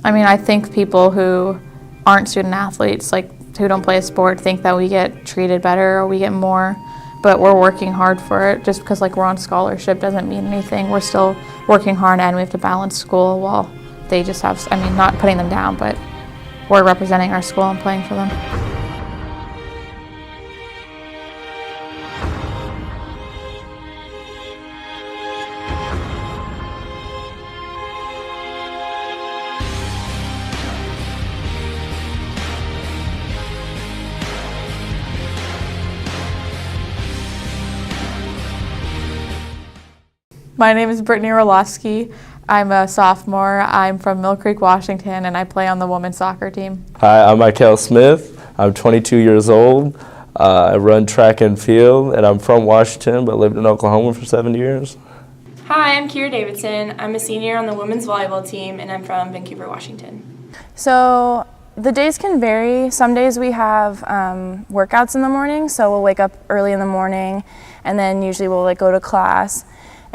I mean, I think people who aren't student athletes, like who don't play a sport, think that we get treated better or we get more, but we're working hard for it. Just because like we're on scholarship doesn't mean anything. We're still working hard and we have to balance school while they just have, I mean, not putting them down, but we're representing our school and playing for them. My name is Brittany Orlowski. I'm a sophomore. I'm from Mill Creek, Washington, and I play on the women's soccer team. Hi, I'm Michael Smith. I'm 22 years old. I run track and field, and I'm from Washington, but lived in Oklahoma for 7 years. Hi, I'm Kira Davidson. I'm a senior on the women's volleyball team, and I'm from Vancouver, Washington. So the days can vary. Some days we have workouts in the morning, so we'll wake up early in the morning, and then usually we'll go to class.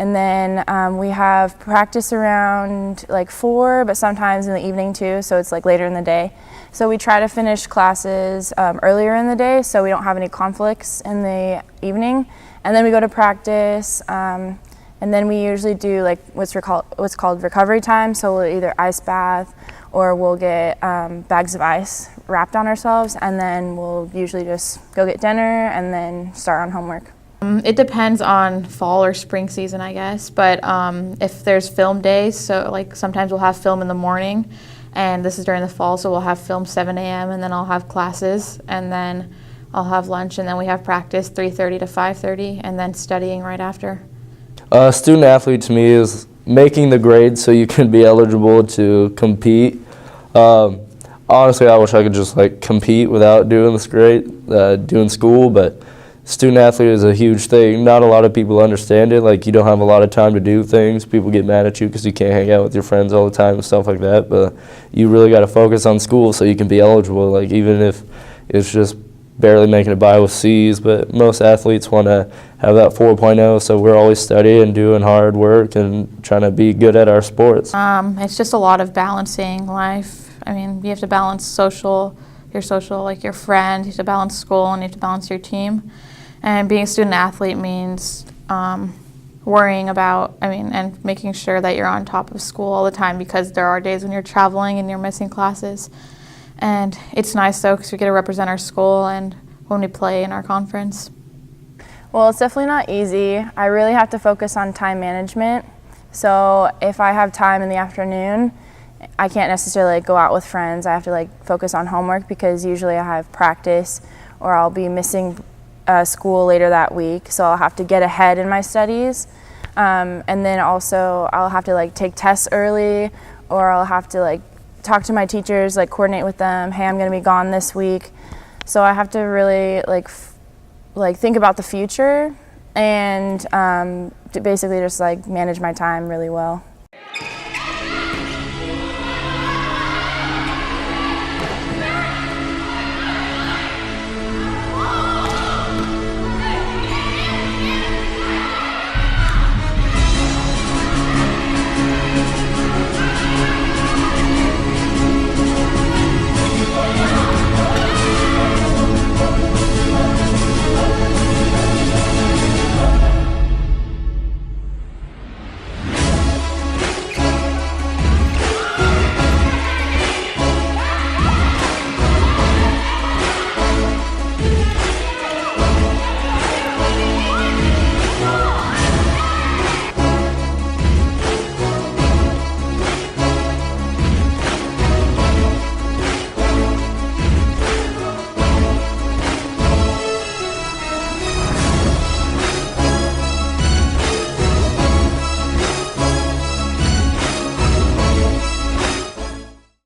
And then we have practice around 4, but sometimes in the evening too, so it's later in the day. So we try to finish classes earlier in the day so we don't have any conflicts in the evening. And then we go to practice, and then we usually do what's called recovery time. So we'll either ice bath or we'll get bags of ice wrapped on ourselves, and then we'll usually just go get dinner and then start on homework. It depends on fall or spring season, I guess, but if there's film days, so sometimes we'll have film in the morning, and this is during the fall, so we'll have film 7 a.m. and then I'll have classes, and then I'll have lunch, and then we have practice 3:30 to 5:30, and then studying right after. Student athlete to me is making the grade so you can be eligible to compete. Honestly, I wish I could just compete without doing this grade, doing school, but student athlete is a huge thing. Not a lot of people understand it. You don't have a lot of time to do things. People get mad at you because you can't hang out with your friends all the time and stuff like that. But you really got to focus on school so you can be eligible. Even if it's just barely making it by with C's. But most athletes want to have that 4.0. So we're always studying, doing hard work, and trying to be good at our sports. It's just a lot of balancing life. I mean, you have to balance your social, your friend. You have to balance school, and you have to balance your team. And being a student athlete means worrying about, and making sure that you're on top of school all the time, because there are days when you're traveling and you're missing classes. And it's nice though, because we get to represent our school and when we play in our conference. Well, it's definitely not easy. I really have to focus on time management. So if I have time in the afternoon, I can't necessarily go out with friends. I have to focus on homework, because usually I have practice or I'll be missing school later that week, so I'll have to get ahead in my studies, and then also I'll have to take tests early, or I'll have to talk to my teachers, coordinate with them, hey, I'm going to be gone this week. So I have to really think about the future and to basically just manage my time really well.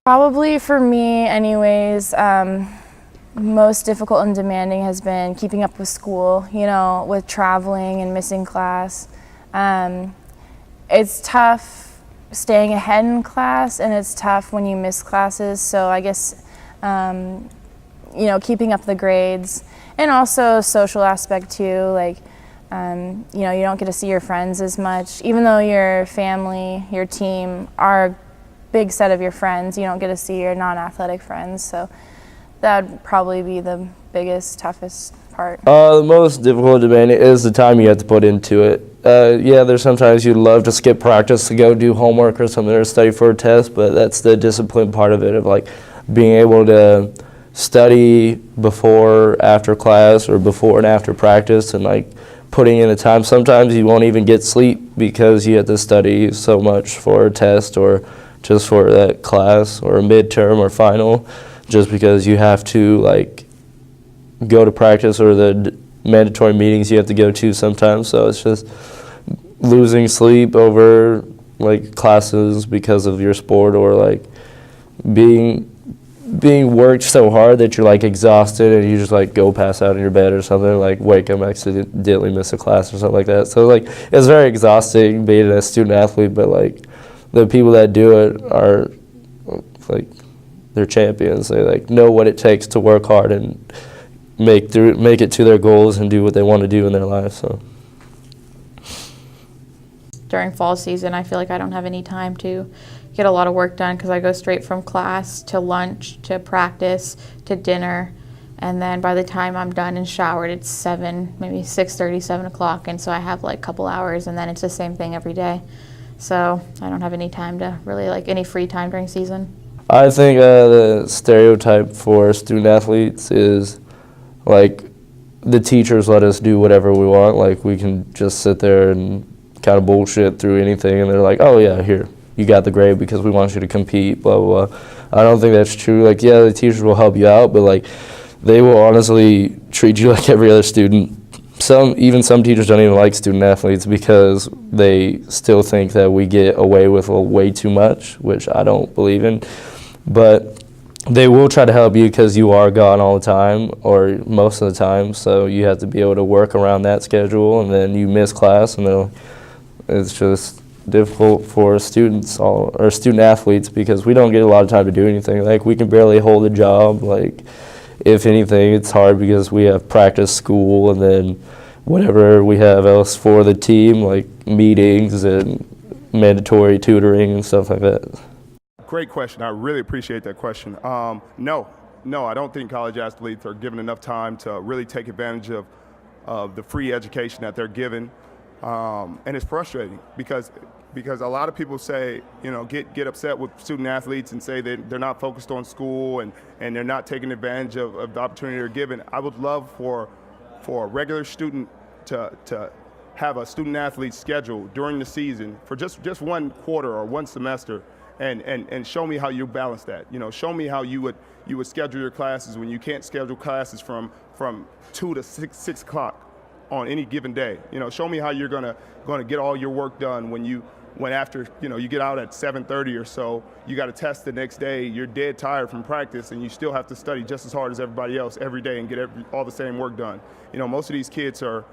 Probably for me anyways, most difficult and demanding has been keeping up with school, with traveling and missing class. It's tough staying ahead in class, and it's tough when you miss classes, so I guess keeping up the grades, and also social aspect too, you don't get to see your friends as much, even though your family, your team are big set of your friends. You don't get to see your non-athletic friends, so that would probably be the biggest, toughest part. The most difficult demand is the time you have to put into it. Yeah, there's sometimes you'd love to skip practice to go do homework or something or study for a test, but that's the discipline part of it, of like being able to study before, after class, or before and after practice, and like putting in the time. Sometimes you won't even get sleep because you have to study so much for a test or just for that class or a midterm or final, just because you have to like go to practice or the mandatory meetings you have to go to sometimes. So it's just losing sleep over like classes because of your sport, or like being worked so hard that you're like exhausted and you just like go pass out in your bed or something, like wake up accidentally miss a class or something like that. So like it's very exhausting being a student athlete, but like the people that do it are like they're champions. They like know what it takes to work hard and make it to their goals and do what they want to do in their life. So During fall season, I feel like I don't have any time to get a lot of work done because I go straight from class to lunch to practice to dinner, and then by the time I'm done and showered, it's 7, maybe 6:30, 7 o'clock, and so I have like a couple hours, and then it's the same thing every day. So I don't have any time to really like any free time during season. I think the stereotype for student athletes is like the teachers let us do whatever we want. Like we can just sit there and kind of bullshit through anything, and they're like, oh yeah, here, you got the grade because we want you to compete, blah, blah, blah. I don't think that's true. Like, yeah, the teachers will help you out, but like they will honestly treat you like every other student. Even some teachers don't even like student athletes because they still think that we get away with way too much, which I don't believe in. But they will try to help you because you are gone all the time, or most of the time, so you have to be able to work around that schedule, and then you miss class, and it's just difficult for students or student athletes because we don't get a lot of time to do anything. Like we can barely hold a job. Like if anything, it's hard because we have practice, school, and then whatever we have else for the team, like meetings and mandatory tutoring and stuff like that. Great question. I really appreciate that question. No, I don't think college athletes are given enough time to really take advantage of the free education that they're given. And it's frustrating because a lot of people say, get upset with student athletes and say that they're not focused on school and they're not taking advantage of the opportunity they're given. I would love for a regular student to have a student athlete schedule during the season for just one quarter or one semester, and show me how you balance that. Show me how you would schedule your classes when you can't schedule classes from 2 to 6 o'clock on any given day. Show me how you're gonna get all your work done when after you get out at 7:30 or so, you got a test the next day, you're dead tired from practice, and you still have to study just as hard as everybody else every day and get all the same work done. Most of these kids are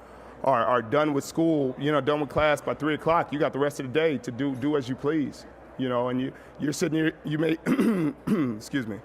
done with school, done with class by 3 o'clock. You got the rest of the day to do as you please, and you're sitting here, you may, excuse me,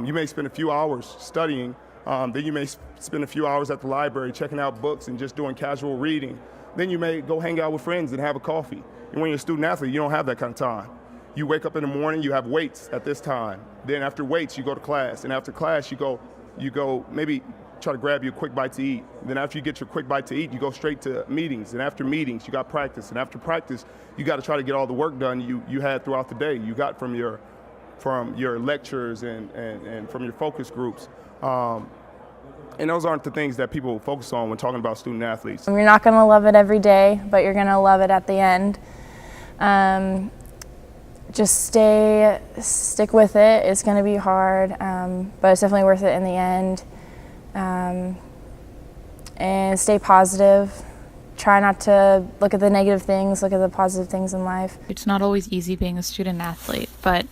you may spend a few hours studying, then you may spend a few hours at the library checking out books and just doing casual reading. Then you may go hang out with friends and have a coffee. And when you're a student athlete, you don't have that kind of time. You wake up in the morning, you have weights at this time. Then after weights, you go to class. And after class, you go maybe try to grab you a quick bite to eat. Then after you get your quick bite to eat, you go straight to meetings. And after meetings, you got practice. And after practice, you got to try to get all the work done you had throughout the day. You got from your lectures and from your focus groups. And those aren't the things that people focus on when talking about student athletes. You're not going to love it every day, but you're going to love it at the end. Just stick with it. It's going to be hard, but it's definitely worth it in the end. And stay positive. Try not to look at the negative things, look at the positive things in life. It's not always easy being a student athlete, but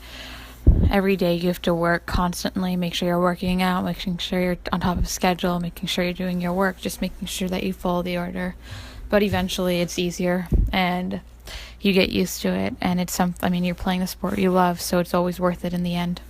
every day you have to work constantly, make sure you're working out, making sure you're on top of schedule, making sure you're doing your work, just making sure that you follow the order. But eventually it's easier and you get used to it, and you're playing the sport you love, so it's always worth it in the end.